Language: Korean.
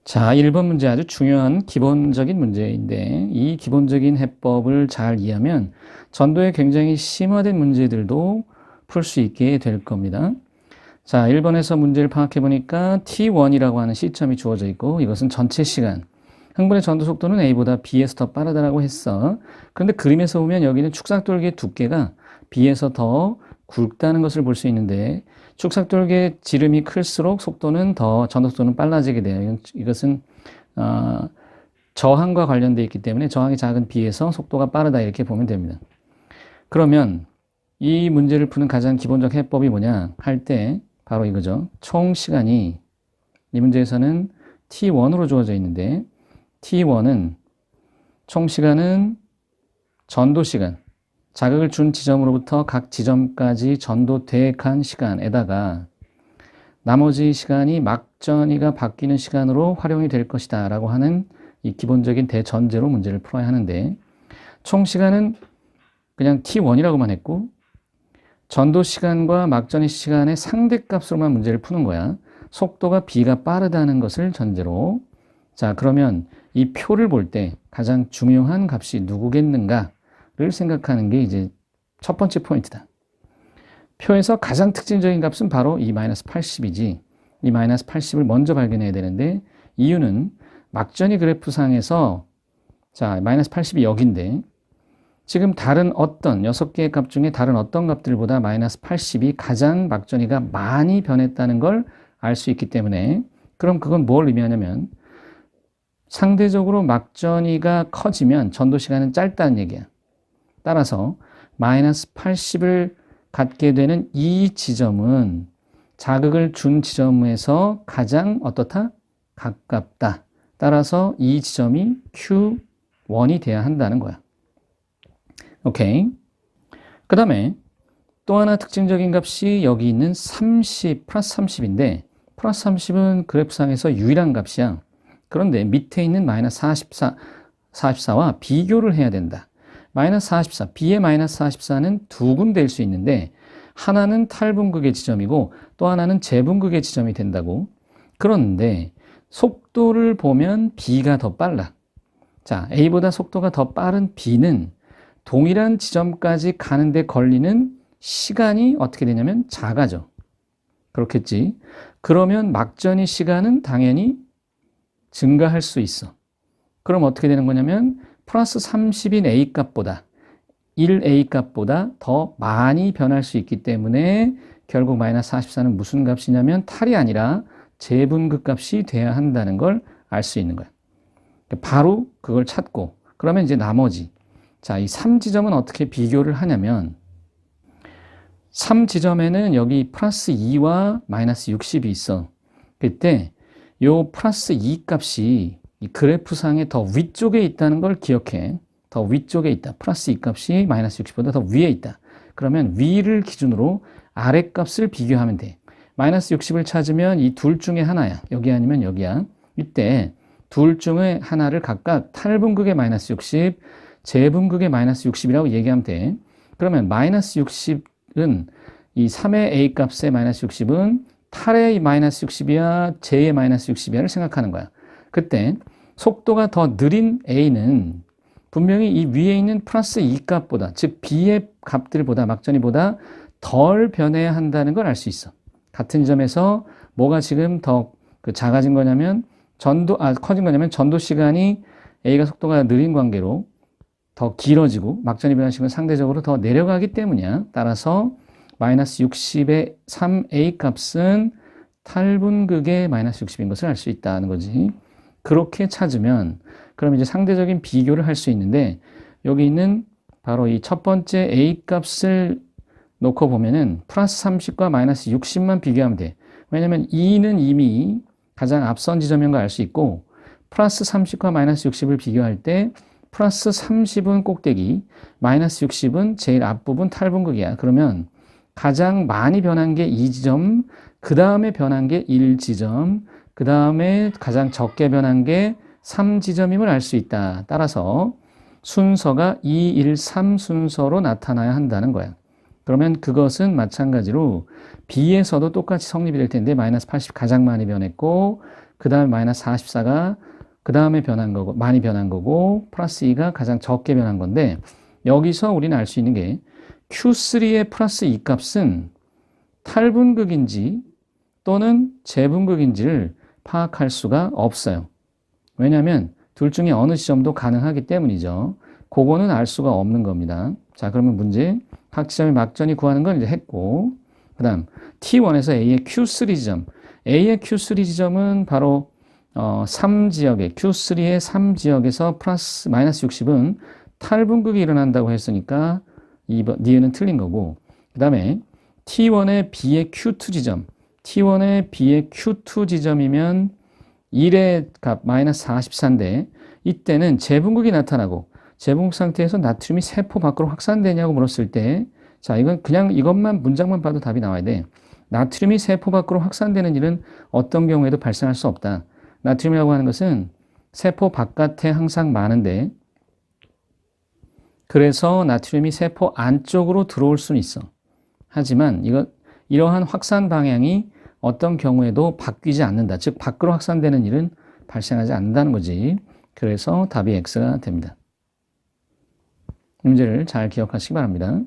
자, 1번 문제 아주 중요한 기본적인 문제인데 이 기본적인 해법을 잘 이해하면 전도에 굉장히 심화된 문제들도 풀 수 있게 될 겁니다. 자, 1번에서 문제를 파악해 보니까 T1이라고 하는 시점이 주어져 있고 이것은 전체 시간. 흥분의 전도 속도는 A보다 B에서 더 빠르다라고 했어. 그런데 그림에서 보면 여기는 축삭돌기의 두께가 B에서 더 굵다는 것을 볼 수 있는데 축삭돌기의 지름이 클수록 속도는 더 전도 속도는 빨라지게 돼요. 이것은 저항과 관련되어 있기 때문에 저항이 작은 B에서 속도가 빠르다 이렇게 보면 됩니다. 그러면 이 문제를 푸는 가장 기본적 해법이 뭐냐 할 때 바로 이거죠. 총 시간이 이 문제에서는 T1으로 주어져 있는데 T1은 총 시간은 전도 시간, 자극을 준 지점으로부터 각 지점까지 전도돼 간 시간에다가 나머지 시간이 막전이가 바뀌는 시간으로 활용이 될 것이다 라고 하는 이 기본적인 대전제로 문제를 풀어야 하는데 총 시간은 그냥 T1이라고만 했고 전도 시간과 막전의 시간의 상대값으로만 문제를 푸는 거야. 속도가 B가 빠르다는 것을 전제로. 자, 그러면 이 표를 볼 때 가장 중요한 값이 누구겠는가를 생각하는 게 이제 첫 번째 포인트다. 표에서 가장 특징적인 값은 바로 이 마이너스 80이지. 이 마이너스 80을 먼저 발견해야 되는데 이유는 막전이 그래프상에서 자, 마이너스 80이 여기인데 지금 다른 어떤 6개의 값 중에 다른 어떤 값들보다 마이너스 80이 가장 막전이가 많이 변했다는 걸 알 수 있기 때문에 그럼 그건 뭘 의미하냐면 상대적으로 막전이가 커지면 전도 시간은 짧다는 얘기야. 따라서 마이너스 80을 갖게 되는 이 지점은 자극을 준 지점에서 가장 어떻다? 가깝다. 따라서 이 지점이 Q1이 돼야 한다는 거야. 오케이. 그 다음에 또 하나 특징적인 값이 여기 있는 30, 플러스 30인데 플러스 30은 그래프상에서 유일한 값이야. 그런데 밑에 있는 마이너스 44와 비교를 해야 된다. 마이너스 44, B의 마이너스 44는 두 군데일 수 있는데 하나는 탈분극의 지점이고 또 하나는 재분극의 지점이 된다고. 그런데 속도를 보면 B가 더 빨라. 자, A보다 속도가 더 빠른 B는 동일한 지점까지 가는데 걸리는 시간이 어떻게 되냐면 작아져. 그렇겠지. 그러면 막전의 시간은 당연히 증가할 수 있어. 그럼 어떻게 되는 거냐면 플러스 30인 A 값보다 1A 값보다 더 많이 변할 수 있기 때문에 결국 마이너스 44는 무슨 값이냐면 탈이 아니라 재분극 값이 돼야 한다는 걸 알 수 있는 거야. 바로 그걸 찾고 그러면 이제 나머지 자, 이 3지점은 어떻게 비교를 하냐면 3지점에는 여기 플러스 2와 마이너스 60이 있어. 그때 요 플러스 2 값이 이 그래프상에 더 위쪽에 있다는 걸 기억해. 더 위쪽에 있다. 플러스 2 값이 마이너스 60보다 더 위에 있다. 그러면 위를 기준으로 아래 값을 비교하면 돼. 마이너스 60을 찾으면 이 둘 중에 하나야. 여기 아니면 여기야. 이때 둘 중에 하나를 각각 탈분극의 마이너스 60, 재분극의 마이너스 60이라고 얘기하면 돼. 그러면 마이너스 60은 이 3의 A 값의 마이너스 60은 탈의 마이너스 60이야, J의 마이너스 60이야를 생각하는 거야. 그때 속도가 더 느린 A는 분명히 이 위에 있는 플러스 2 값보다, 즉 B의 값들보다, 막전이보다 덜 변해야 한다는 걸 알 수 있어. 같은 점에서 뭐가 지금 더 작아진 거냐면, 커진 거냐면 전도 시간이 A가 속도가 느린 관계로 더 길어지고 막전이 변화식은 상대적으로 더 내려가기 때문이야. 따라서 마이너스 60의 3A 값은 탈분극의 마이너스 60인 것을 알 수 있다는 거지. 그렇게 찾으면 그럼 이제 상대적인 비교를 할 수 있는데 여기 있는 바로 이 첫 번째 A 값을 놓고 보면은 플러스 30과 마이너스 60만 비교하면 돼. 왜냐면 2는 이미 가장 앞선 지점인 걸 알 수 있고 플러스 30과 마이너스 60을 비교할 때 플러스 30은 꼭대기, 마이너스 60은 제일 앞부분 탈분극이야. 그러면 가장 많이 변한 게 2지점, 그 다음에 변한 게 1지점, 그 다음에 가장 적게 변한 게 3지점임을 알 수 있다. 따라서 순서가 2, 1, 3 순서로 나타나야 한다는 거야. 그러면 그것은 마찬가지로 B에서도 똑같이 성립이 될 텐데 마이너스 80 가장 많이 변했고 그 다음에 마이너스 44가 그 다음에 변한 거고, 많이 변한 거고, 플러스 2가 가장 적게 변한 건데, 여기서 우리는 알 수 있는 게 Q3의 플러스 2 값은 탈분극인지 또는 재분극인지를 파악할 수가 없어요. 왜냐하면 둘 중에 어느 시점도 가능하기 때문이죠. 그거는 알 수가 없는 겁니다. 자, 그러면 문제 각 지점의 막전이 구하는 건 이제 했고, 그 다음 T1에서 A의 Q3 지점, A의 Q3 지점은 바로 3지역에 Q3의 3지역에서 플러스 마이너스 60은 탈분극이 일어난다고 했으니까 2번 니은은 틀린 거고, 그 다음에 T1의 B의 Q2 지점, T1의 B의 Q2 지점이면 1의 값 마이너스 44인데 이때는 재분극이 나타나고 재분극 상태에서 나트륨이 세포 밖으로 확산되냐고 물었을 때, 자, 이건 그냥 이것만 문장만 봐도 답이 나와야 돼. 나트륨이 세포 밖으로 확산되는 일은 어떤 경우에도 발생할 수 없다. 나트륨이라고 하는 것은 세포 바깥에 항상 많은데, 그래서 나트륨이 세포 안쪽으로 들어올 수는 있어. 하지만 이러한 확산 방향이 어떤 경우에도 바뀌지 않는다. 즉 밖으로 확산되는 일은 발생하지 않는다는 거지. 그래서 답이 X가 됩니다. 이 문제를 잘 기억하시기 바랍니다.